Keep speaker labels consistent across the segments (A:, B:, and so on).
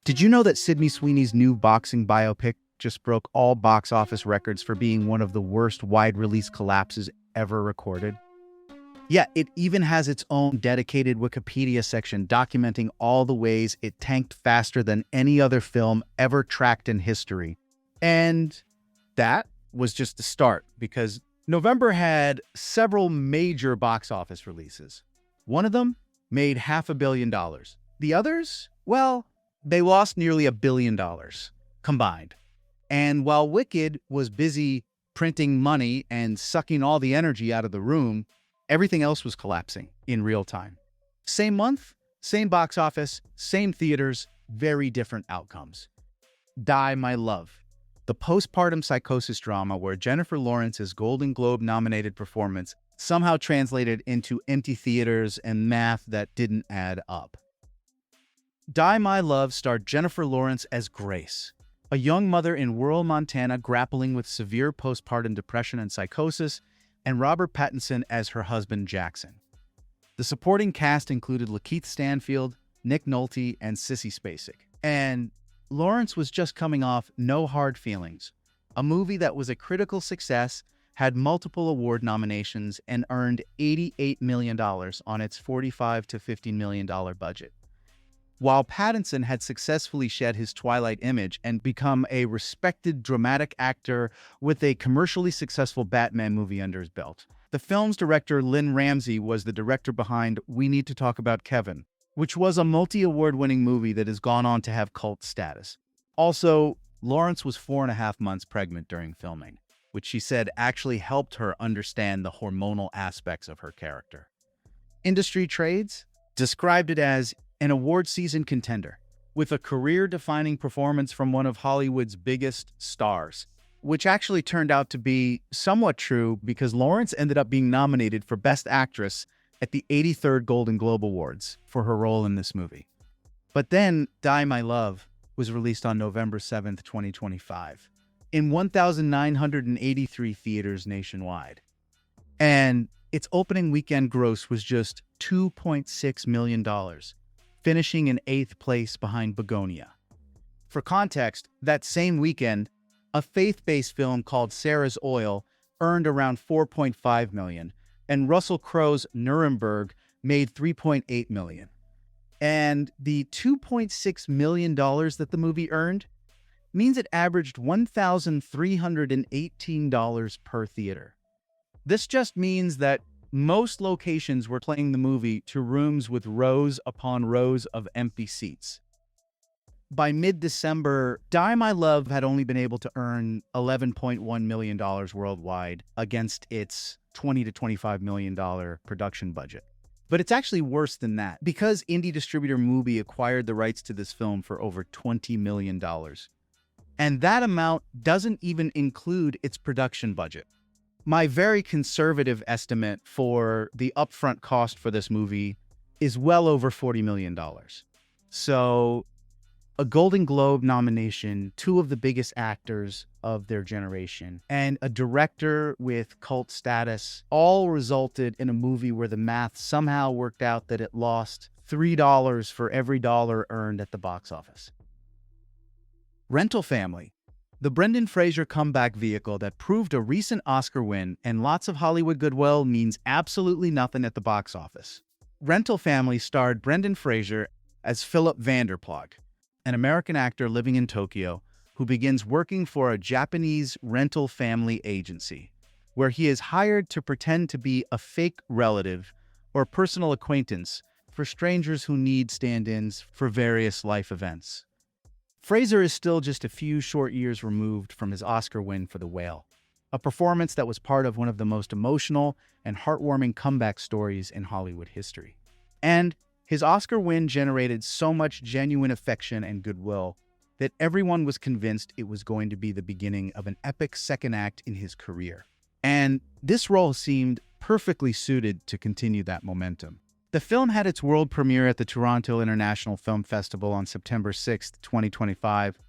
A: Did you know that Sydney Sweeney's new boxing biopic just broke all box office records for being one of the worst wide-release collapses ever recorded? Yeah, it even has its own dedicated Wikipedia section documenting all the ways it tanked faster than any other film ever tracked in history. And that was just the start, because November had several major box office releases. One of them made $500 million. The others, well, they lost nearly $1 billion combined. And while Wicked was busy printing money and sucking all the energy out of the room, everything else was collapsing in real time. Same month, same box office, same theaters, very different outcomes. Die, My Love, the postpartum psychosis drama where Jennifer Lawrence's Golden Globe-nominated performance somehow translated into empty theaters and math that didn't add up. Die, My Love starred Jennifer Lawrence as Grace, a young mother in rural Montana grappling with severe postpartum depression and psychosis, and Robert Pattinson as her husband, Jackson. The supporting cast included Lakeith Stanfield, Nick Nolte, and Sissy Spacek. And Lawrence was just coming off No Hard Feelings, a movie that was a critical success, had multiple award nominations, and earned $88 million on its $45 to $50 million budget. While Pattinson had successfully shed his Twilight image and become a respected dramatic actor with a commercially successful Batman movie under his belt. The film's director, Lynn Ramsey, was the director behind We Need to Talk About Kevin, which was a multi-award-winning movie that has gone on to have cult status. Also, Lawrence was 4.5 months pregnant during filming, which she said actually helped her understand the hormonal aspects of her character. Industry trades described it as an award season contender, with a career-defining performance from one of Hollywood's biggest stars, which actually turned out to be somewhat true because Lawrence ended up being nominated for Best Actress at the 83rd Golden Globe Awards for her role in this movie. But then, Die, My Love was released on November 7th, 2025, in 1,983 theaters nationwide. And its opening weekend gross was just $2.6 million, finishing in 8th place behind Begonia. For context, that same weekend, a faith-based film called Sarah's Oil earned around $4.5 million, and Russell Crowe's Nuremberg made $3.8 million. And the $2.6 million that the movie earned means it averaged $1,318 per theater. This just means that most locations were playing the movie to rooms with rows upon rows of empty seats. By mid-December, Die, My Love had only been able to earn $11.1 million worldwide against its $20 to $25 million production budget. But it's actually worse than that, because indie distributor MUBI acquired the rights to this film for over $20 million. And that amount doesn't even include its production budget. My very conservative estimate for the upfront cost for this movie is well over $40 million. So, a Golden Globe nomination, 2 of the biggest actors of their generation, and a director with cult status all resulted in a movie where the math somehow worked out that it lost $3 for every dollar earned at the box office. Rental Family, the Brendan Fraser comeback vehicle that proved a recent Oscar win and lots of Hollywood goodwill, means absolutely nothing at the box office. Rental Family starred Brendan Fraser as Philip Vanderplug, an American actor living in Tokyo who begins working for a Japanese rental family agency, where he is hired to pretend to be a fake relative or personal acquaintance for strangers who need stand-ins for various life events. Fraser is still just a few short years removed from his Oscar win for The Whale, a performance that was part of one of the most emotional and heartwarming comeback stories in Hollywood history. And his Oscar win generated so much genuine affection and goodwill that everyone was convinced it was going to be the beginning of an epic second act in his career. And this role seemed perfectly suited to continue that momentum. The film had its world premiere at the Toronto International Film Festival on September 6, 2025,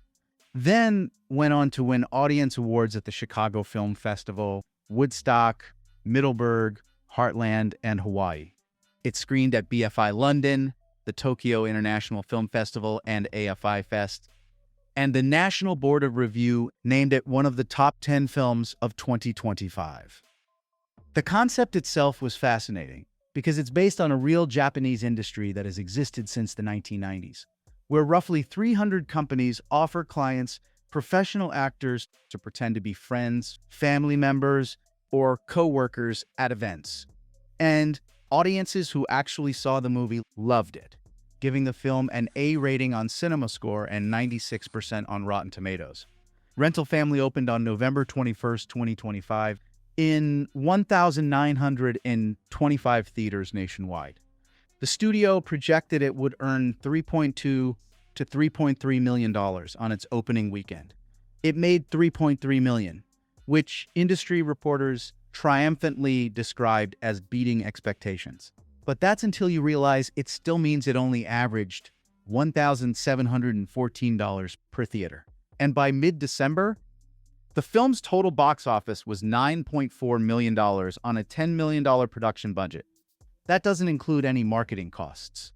A: then went on to win audience awards at the Chicago Film Festival, Woodstock, Middleburg, Heartland, and Hawaii. It screened at BFI London, the the Tokyo International Film Festival and AFI Fest, and the National Board of Review named it one of the top 10 films of 2025. The concept itself was fascinating because it's based on a real Japanese industry that has existed since the 1990s, where roughly 300 companies offer clients professional actors to pretend to be friends, family members, or co-workers at events. And audiences who actually saw the movie loved it, giving the film an A rating on CinemaScore and 96% on Rotten Tomatoes. Rental Family opened on November 21st, 2025, in 1,925 theaters nationwide. The studio projected it would earn $3.2 to $3.3 million on its opening weekend. It made $3.3 million, which industry reporters triumphantly described as beating expectations. But that's until you realize it still means it only averaged $1,714 per theater. And by mid-December, the film's total box office was $9.4 million on a $10 million production budget. That doesn't include any marketing costs.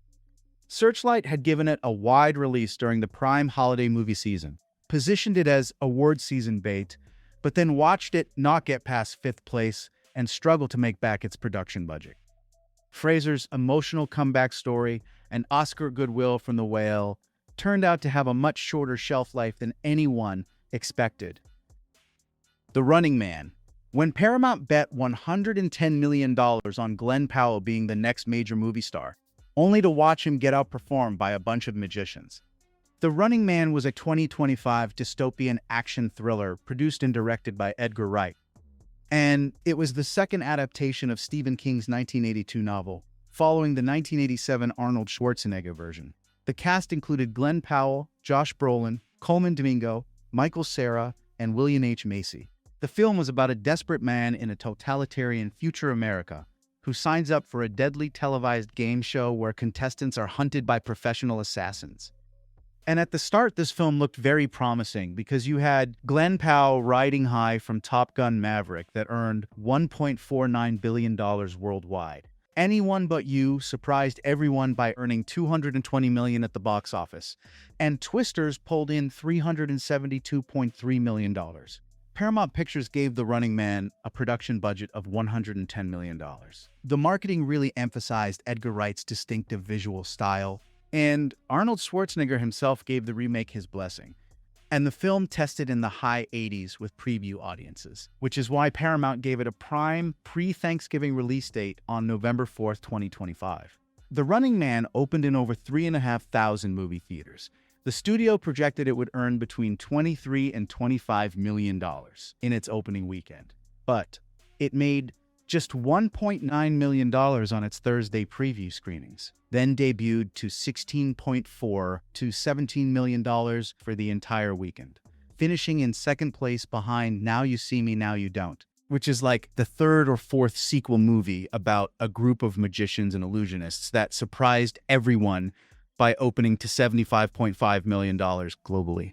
A: Searchlight had given it a wide release during the prime holiday movie season, positioned it as award season bait, but then watched it not get past 5th place and struggle to make back its production budget. Fraser's emotional comeback story and Oscar goodwill from The Whale turned out to have a much shorter shelf life than anyone expected. The Running Man. When Paramount bet $110 million on Glenn Powell being the next major movie star, only to watch him get outperformed by a bunch of magicians. The Running Man was a 2025 dystopian action thriller produced and directed by Edgar Wright. And it was the second adaptation of Stephen King's 1982 novel, following the 1987 Arnold Schwarzenegger version. The cast included Glenn Powell, Josh Brolin, Coleman Domingo, Michael Cera, and William H. Macy. The film was about a desperate man in a totalitarian future America who signs up for a deadly televised game show where contestants are hunted by professional assassins. And at the start, this film looked very promising because you had Glenn Powell riding high from Top Gun Maverick that earned $1.49 billion worldwide. Anyone But You surprised everyone by earning $220 million at the box office, and Twisters pulled in $372.3 million. Paramount Pictures gave The Running Man a production budget of $110 million. The marketing really emphasized Edgar Wright's distinctive visual style, and Arnold Schwarzenegger himself gave the remake his blessing. And the film tested in the high 80s with preview audiences, which is why Paramount gave it a prime pre-Thanksgiving release date on November 4th, 2025. The Running Man opened in over 3,500 movie theaters. The studio projected it would earn between $23 and $25 million in its opening weekend. But it made just $1.9 million on its Thursday preview screenings, then debuted to $16.4 to $17 million for the entire weekend, finishing in second place behind Now You See Me, Now You Don't, which is like the third or fourth sequel movie about a group of magicians and illusionists that surprised everyone by opening to $75.5 million globally.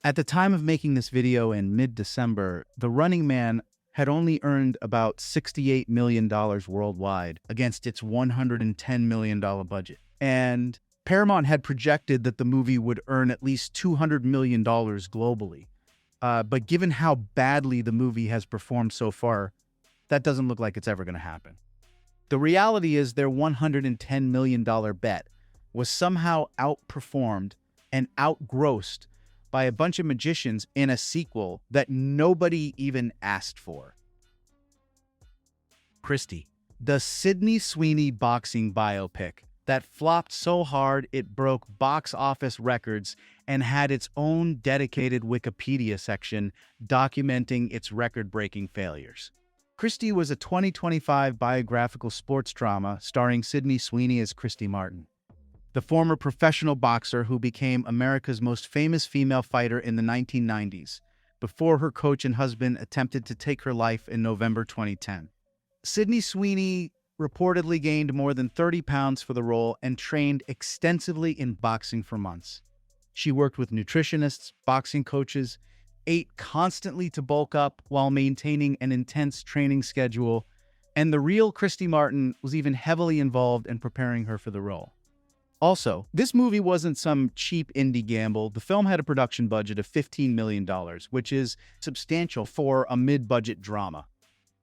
A: At the time of making this video in mid-December, The Running Man had only earned about $68 million worldwide against its $110 million budget. And Paramount had projected that the movie would earn at least $200 million globally. But given how badly the movie has performed so far, that doesn't look like it's ever going to happen. The reality is their $110 million bet was somehow outperformed and outgrossed by a bunch of magicians in a sequel that nobody even asked for. Christy, the Sydney Sweeney boxing biopic that flopped so hard it broke box office records and had its own dedicated Wikipedia section documenting its record-breaking failures. Christy was a 2025 biographical sports drama starring Sydney Sweeney as Christy Martin, the former professional boxer who became America's most famous female fighter in the 1990s, before her coach and husband attempted to take her life in November 2010. Sydney Sweeney reportedly gained more than 30 pounds for the role and trained extensively in boxing for months. She worked with nutritionists, boxing coaches, ate constantly to bulk up while maintaining an intense training schedule, and the real Christy Martin was even heavily involved in preparing her for the role. Also, this movie wasn't some cheap indie gamble. The film had a production budget of $15 million, which is substantial for a mid-budget drama.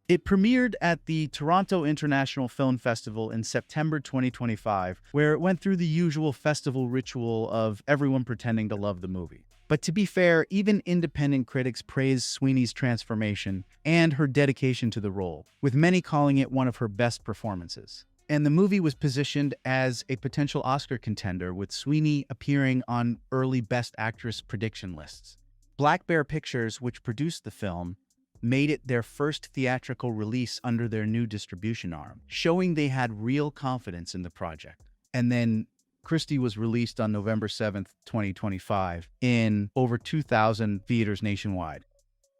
A: It premiered at the Toronto International Film Festival in September 2025, where it went through the usual festival ritual of everyone pretending to love the movie. But to be fair, even independent critics praised Sweeney's transformation and her dedication to the role, with many calling it one of her best performances. And the movie was positioned as a potential Oscar contender, with Sweeney appearing on early Best Actress prediction lists. Black Bear Pictures, which produced the film, made it their first theatrical release under their new distribution arm, showing they had real confidence in the project. And then Christy was released on November 7th, 2025, in over 2,000 theaters nationwide.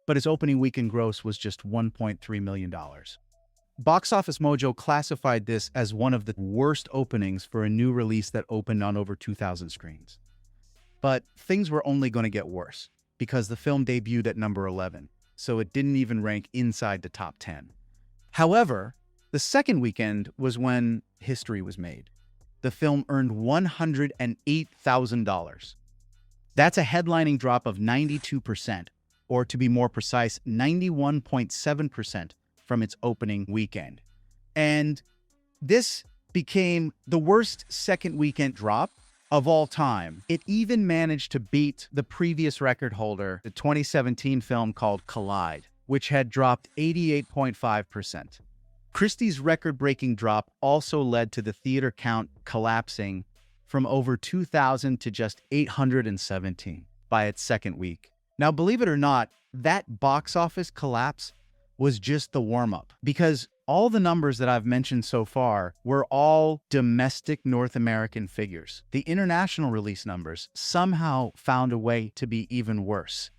A: But its opening weekend gross was just $1.3 million. Box Office Mojo classified this as one of the worst openings for a new release that opened on over 2,000 screens. But things were only going to get worse, because the film debuted at number 11, so it didn't even rank inside the top 10. However, the second weekend was when history was made. The film earned $108,000. That's a headlining drop of 92%, or to be more precise, 91.7%. From its opening weekend. And this became the worst second weekend drop of all time. It even managed to beat the previous record holder, the 2017 film called Collide, which had dropped 88.5%. Christie's record-breaking drop also led to the theater count collapsing from over 2,000 to just 817 by its second week. Now, believe it or not, that box office collapse was just the warm-up, because all the numbers that I've mentioned so far were all domestic North American figures. The international release numbers somehow found a way to be even worse.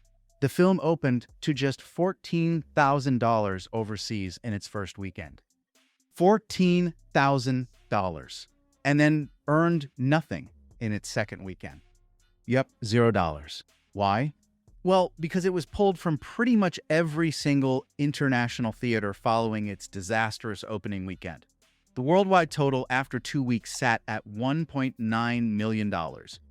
A: The film opened to just $14,000 overseas in its first weekend. $14,000. And then earned nothing in its second weekend. Yep, $0. Why? Well, because it was pulled from pretty much every single international theater following its disastrous opening weekend. The worldwide total after 2 weeks sat at $1.9 million.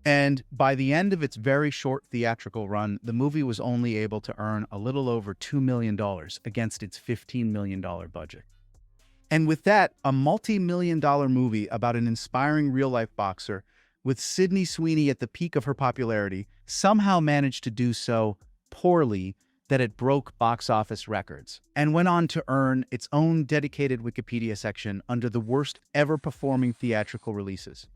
A: And by the end of its very short theatrical run, the movie was only able to earn a little over $2 million against its $15 million budget. And with that, a multi-million-dollar movie about an inspiring real-life boxer with Sydney Sweeney at the peak of her popularity, somehow managed to do so poorly that it broke box office records, and went on to earn its own dedicated Wikipedia section under the worst ever performing theatrical releases.